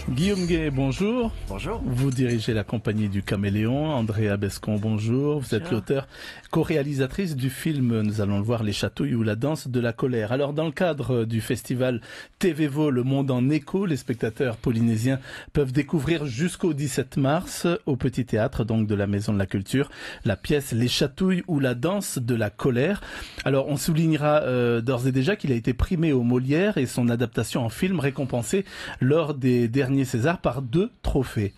Guillaume Gay, bonjour. Bonjour. Vous dirigez la compagnie du Caméléon. Andrea Bescon, bonjour. Vous êtes l'auteur, co-réalisatrice du film, nous allons le voir, Les Chatouilles ou la danse de la colère. Alors, dans le cadre du festival TVVO Le Monde en Écho, les spectateurs polynésiens peuvent découvrir jusqu'au 17 mars au Petit Théâtre, donc de la Maison de la Culture, la pièce Les Chatouilles ou la danse de la colère. Alors, on soulignera d'ores et déjà qu'il a été primé au Molière et son adaptation en film récompensée lors des derniers César par 2 trophées.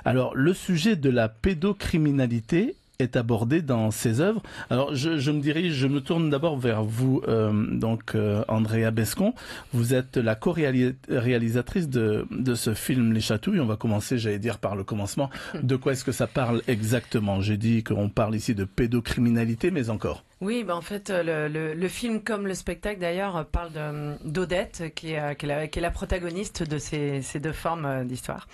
Alors, le sujet de la pédocriminalité est abordé dans ses œuvres. Alors, je me tourne d'abord vers vous, Andrea Bescon. Vous êtes la co-réalisatrice de ce film Les Chatouilles. On va commencer, j'allais dire, par le commencement. De quoi est-ce que ça parle exactement? J'ai dit qu'on parle ici de pédocriminalité, mais encore. Oui, en fait, le film, comme le spectacle d'ailleurs, parle d'Odette, qui est la protagoniste de ces 2 formes d'histoire.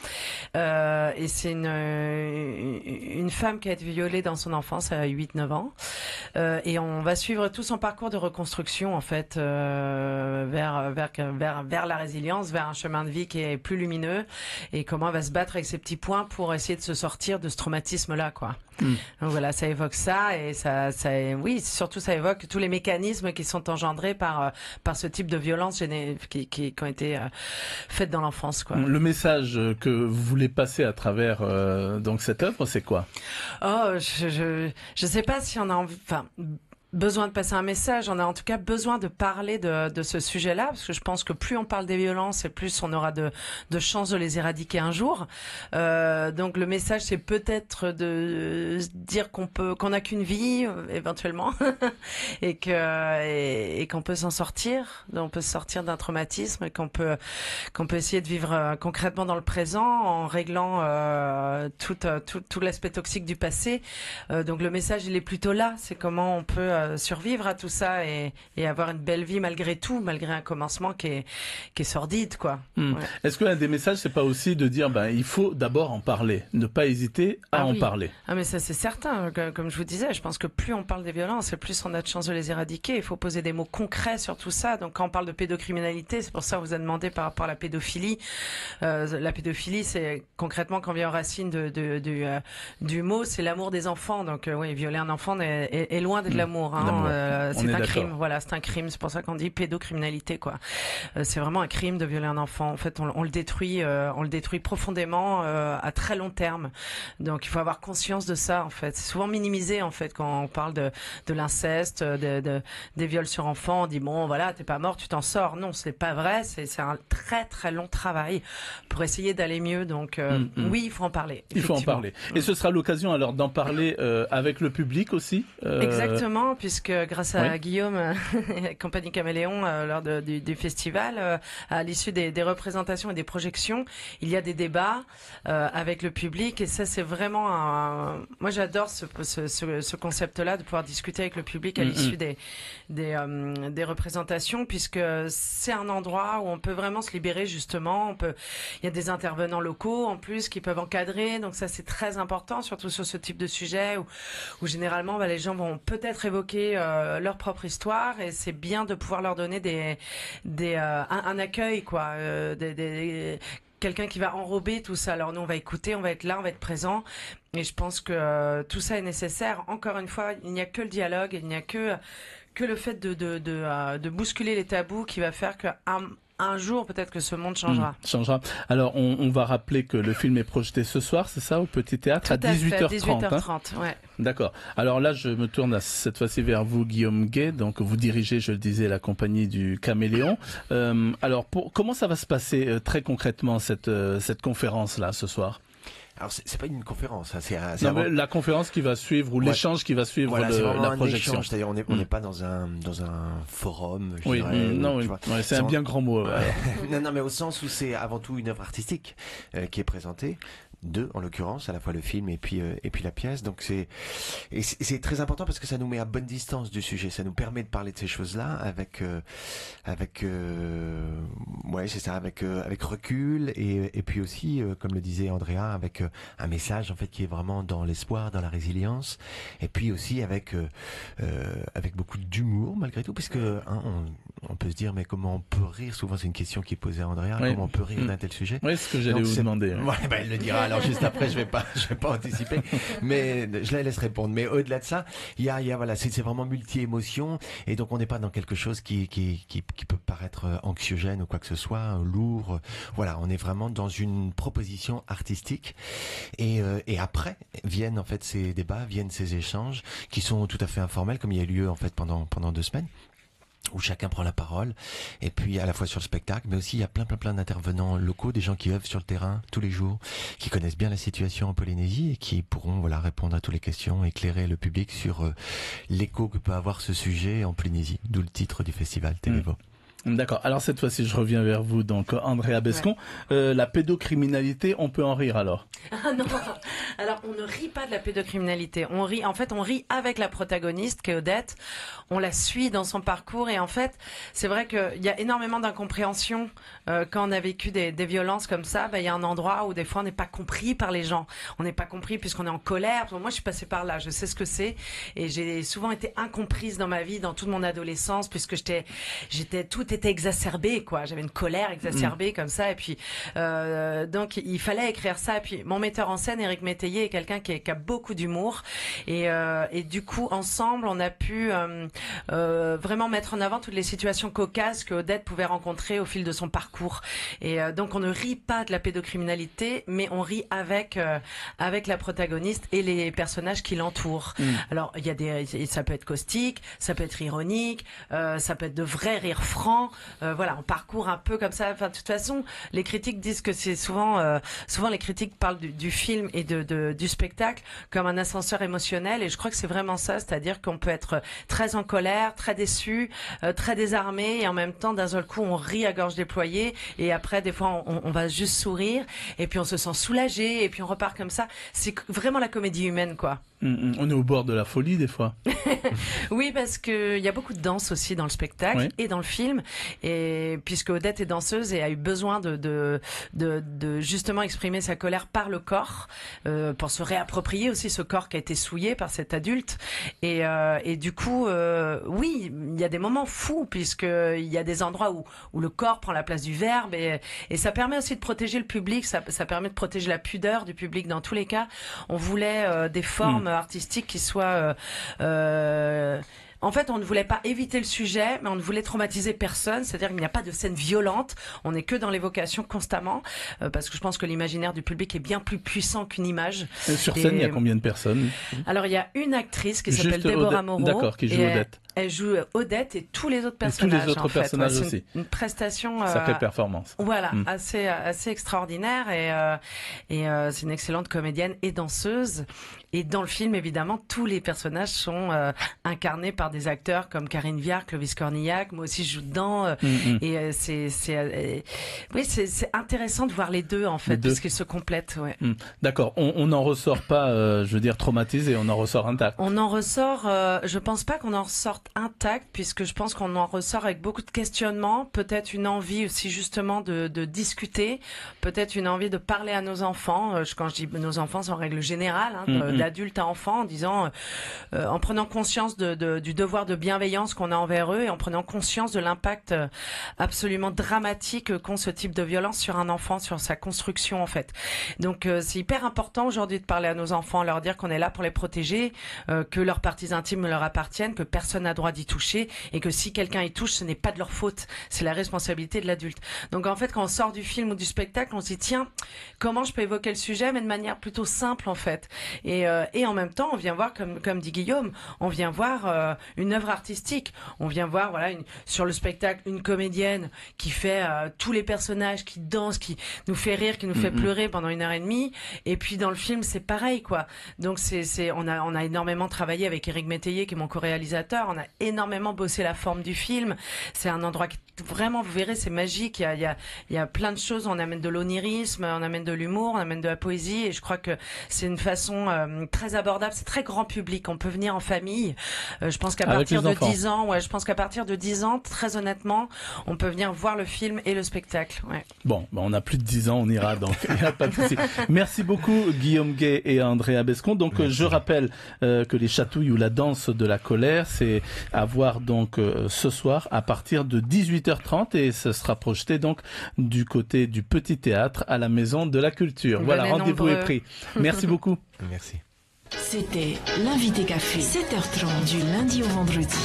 Et c'est une femme qui a été violée dans son enfance à 8-9 ans. Et on va suivre tout son parcours de reconstruction, en fait, vers la résilience, vers un chemin de vie qui est plus lumineux, et comment elle va se battre avec ses petits points pour essayer de se sortir de ce traumatisme-là, quoi. Donc voilà, ça évoque ça, et oui, surtout ça évoque tous les mécanismes qui sont engendrés par ce type de violence qui ont été faites dans l'enfance, quoi. Le message que vous voulez passer à travers donc cette œuvre, c'est quoi? Je sais pas si on a envie, besoin de passer un message, on a en tout cas besoin de parler de ce sujet-là, parce que je pense que plus on parle des violences et plus on aura de chances de les éradiquer un jour. Donc le message, c'est peut-être de dire qu'on n'a qu'une vie éventuellement et qu'on peut s'en sortir, on peut se sortir d'un traumatisme, et qu'on peut essayer de vivre concrètement dans le présent en réglant tout l'aspect toxique du passé. Donc le message, il est plutôt là, c'est comment on peut survivre à tout ça et avoir une belle vie malgré tout, malgré un commencement qui est sordide, quoi. Ouais. Est-ce que l'un des messages, c'est pas aussi de dire il faut d'abord en parler, ne pas hésiter à en parler? Ah, mais ça, c'est certain. Comme je vous disais, je pense que plus on parle des violences et plus on a de chances de les éradiquer. Il faut poser des mots concrets sur tout ça. Donc quand on parle de pédocriminalité, c'est pour ça que vous a demandé par rapport à la pédophilie. La pédophilie, c'est concrètement, quand on vient aux racines du mot, c'est l'amour des enfants. Donc oui, violer un enfant est loin d'être l'amour. C'est un crime, voilà, c'est un crime. C'est pour ça qu'on dit pédocriminalité, quoi. C'est vraiment un crime de violer un enfant. En fait, on le détruit profondément à très long terme. Donc, il faut avoir conscience de ça. En fait, c'est souvent minimisé, en fait, quand on parle de l'inceste, des viols sur enfants. On dit bon, voilà, t'es pas mort, tu t'en sors. Non, c'est pas vrai. C'est un très très long travail pour essayer d'aller mieux. Donc, oui, il faut en parler. Il faut en parler. Et ce sera l'occasion alors d'en parler avec le public aussi. Exactement. Puisque grâce à Guillaume et compagnie Caméléon, lors du festival, à l'issue des représentations et des projections, il y a des débats avec le public, et ça, c'est vraiment moi, j'adore ce concept-là, de pouvoir discuter avec le public à l'issue des représentations, puisque c'est un endroit où on peut vraiment se libérer, justement. Il y a des intervenants locaux en plus qui peuvent encadrer, donc ça, c'est très important, surtout sur ce type de sujet où généralement les gens vont peut-être évoquer leur propre histoire, et c'est bien de pouvoir leur donner un accueil, quoi, quelqu'un qui va enrober tout ça. Alors nous, on va écouter, on va être là, on va être présent, et je pense que tout ça est nécessaire. Encore une fois, il n'y a que le dialogue, il n'y a que le fait de bousculer les tabous qui va faire qu'un jour, peut-être que ce monde changera. Changera. Alors, on va rappeler que le film est projeté ce soir, c'est ça, au Petit Théâtre, à 18h30. 18h30, ouais. D'accord. Alors là, je me tourne cette fois-ci vers vous, Guillaume Gay. Donc, vous dirigez, je le disais, la compagnie du Caméléon. Alors, comment ça va se passer très concrètement, cette conférence-là, ce soir? Alors c'est pas une conférence, la conférence qui va suivre, ou l'échange qui va suivre, la projection. C'est-à-dire on n'est pas dans un forum. C'est un bien grand mot. Non, mais au sens où c'est avant tout une œuvre artistique qui est présentée. deux en l'occurrence, à la fois le film et puis la pièce. Donc c'est très important parce que ça nous met à bonne distance du sujet, ça nous permet de parler de ces choses-là avec recul et puis aussi comme le disait Andrea, avec un message en fait qui est vraiment dans l'espoir, dans la résilience, et puis aussi avec beaucoup d'humour malgré tout, puisque on peut se dire mais comment on peut rire, souvent c'est une question qui est posée à Andrea, comment on peut rire d'un tel sujet. Oui, c'est ce que j'allais vous demander. Ouais, elle le dira. Alors juste après, je vais pas anticiper, mais je la laisse répondre. Mais au-delà de ça, il y a voilà, c'est vraiment multi-émotion, et donc on n'est pas dans quelque chose qui peut paraître anxiogène ou quoi que ce soit, lourd. Voilà, on est vraiment dans une proposition artistique, et après viennent en fait ces débats, viennent ces échanges qui sont tout à fait informels, comme il y a lieu en fait pendant 2 semaines, où chacun prend la parole, et puis à la fois sur le spectacle, mais aussi il y a plein d'intervenants locaux, des gens qui œuvrent sur le terrain tous les jours, qui connaissent bien la situation en Polynésie et qui pourront répondre à toutes les questions, éclairer le public sur l'écho que peut avoir ce sujet en Polynésie, d'où le titre du festival TVVO. D'accord. Alors cette fois-ci, je reviens vers vous, donc Andrea Bescon. Ouais. La pédocriminalité, on peut en rire alors? Ah non. Alors on ne rit pas de la pédocriminalité. On rit avec la protagoniste, qui est Odette. On la suit dans son parcours, et en fait, c'est vrai qu'il y a énormément d'incompréhension quand on a vécu des violences comme ça. Il y a un endroit où des fois on n'est pas compris par les gens. On n'est pas compris puisqu'on est en colère. Moi, je suis passée par là. Je sais ce que c'est, et j'ai souvent été incomprise dans ma vie, dans toute mon adolescence, puisque tout était exacerbé, quoi. J'avais une colère exacerbée comme ça, et puis donc il fallait écrire ça. Et puis mon metteur en scène, Éric Métayer, est quelqu'un qui a beaucoup d'humour, et du coup ensemble on a pu vraiment mettre en avant toutes les situations cocasses que Odette pouvait rencontrer au fil de son parcours. Et donc on ne rit pas de la pédocriminalité, mais on rit avec la protagoniste et les personnages qui l'entourent. Alors ça peut être caustique, ça peut être ironique, ça peut être de vrais rires francs. Voilà, on parcourt un peu comme ça. Enfin, de toute façon, les critiques disent que c'est souvent les critiques parlent du film et du spectacle comme un ascenseur émotionnel, et je crois que c'est vraiment ça, c'est-à-dire qu'on peut être très en colère, très déçu, très désarmé, et en même temps d'un seul coup on rit à gorge déployée, et après des fois on va juste sourire, et puis on se sent soulagé, et puis on repart comme ça. C'est vraiment la comédie humaine, quoi. On est au bord de la folie des fois. Oui, parce que il y a beaucoup de danse aussi dans le spectacle et dans le film, et puisque Odette est danseuse et a eu besoin de justement exprimer sa colère par le corps, pour se réapproprier aussi ce corps qui a été souillé par cet adulte, et du coup oui, il y a des moments fous, puisque il y a des endroits où le corps prend la place du verbe, et ça permet aussi de protéger le public, ça permet de protéger la pudeur du public. Dans tous les cas, on voulait des formes artistiques qui soient en fait, on ne voulait pas éviter le sujet, mais on ne voulait traumatiser personne. C'est-à-dire qu'il n'y a pas de scène violente. On n'est que dans l'évocation constamment, parce que je pense que l'imaginaire du public est bien plus puissant qu'une image. Et sur scène, il y a combien de personnes? Alors, il y a une actrice qui s'appelle Déborah Moreau. D'accord, qui joue Odette. Elle joue Odette et tous les autres personnages. Et tous les autres personnages aussi. Une prestation. Sacrée performance. Voilà, assez extraordinaire, et c'est une excellente comédienne et danseuse. Et dans le film, évidemment, tous les personnages sont incarnés par des acteurs comme Karine Viard, Clovis Cornillac. Moi aussi, je joue dedans. Et c'est intéressant de voir les deux, en fait, parce qu'ils se complètent. Ouais. D'accord. On n'en ressort pas, je veux dire, traumatisé. On en ressort intact. On en ressort. Je pense pas qu'on en ressorte intact, puisque je pense qu'on en ressort avec beaucoup de questionnements. Peut-être une envie aussi, justement, de discuter. Peut-être une envie de parler à nos enfants. Quand je dis nos enfants, c'est en règle générale, d'adulte à enfant, en disant, en prenant conscience du devoir de bienveillance qu'on a envers eux, et en prenant conscience de l'impact absolument dramatique qu'ont ce type de violence sur un enfant, sur sa construction, en fait. Donc c'est hyper important aujourd'hui de parler à nos enfants, leur dire qu'on est là pour les protéger, que leurs parties intimes leur appartiennent, que personne n'a droit d'y toucher, et que si quelqu'un y touche, ce n'est pas de leur faute, c'est la responsabilité de l'adulte. Donc en fait, quand on sort du film ou du spectacle, on se dit tiens, comment je peux évoquer le sujet, mais de manière plutôt simple, en fait. Et en même temps, on vient voir, comme dit Guillaume, on vient voir une œuvre artistique. On vient voir, voilà, sur le spectacle, une comédienne qui fait tous les personnages, qui danse, qui nous fait rire, qui nous fait pleurer pendant 1h30. Et puis dans le film, c'est pareil, quoi. Donc on a énormément travaillé avec Éric Métayer, qui est mon co-réalisateur. On a énormément bossé la forme du film. C'est un endroit qui, vraiment, vous verrez, c'est magique. Il y a plein de choses. On amène de l'onirisme, on amène de l'humour, on amène de la poésie. Et je crois que c'est une façon très abordable. C'est très grand public. On peut venir en famille. Je pense qu'à partir de 10 ans, je pense qu'à partir de 10 ans, très honnêtement, on peut venir voir le film et le spectacle. Ouais. Bon, on a plus de 10 ans, on ira donc. Il n'y a pas de souci. Merci beaucoup, Guillaume Gay et Andrea Bescon. Donc, je rappelle que les chatouilles ou la danse de la colère, c'est à voir donc ce soir à partir de 18h30 et ce sera projeté donc du côté du Petit Théâtre à la Maison de la Culture. Voilà, rendez-vous est pris. Merci beaucoup. Merci. C'était l'invité café, 7h30 du lundi au vendredi.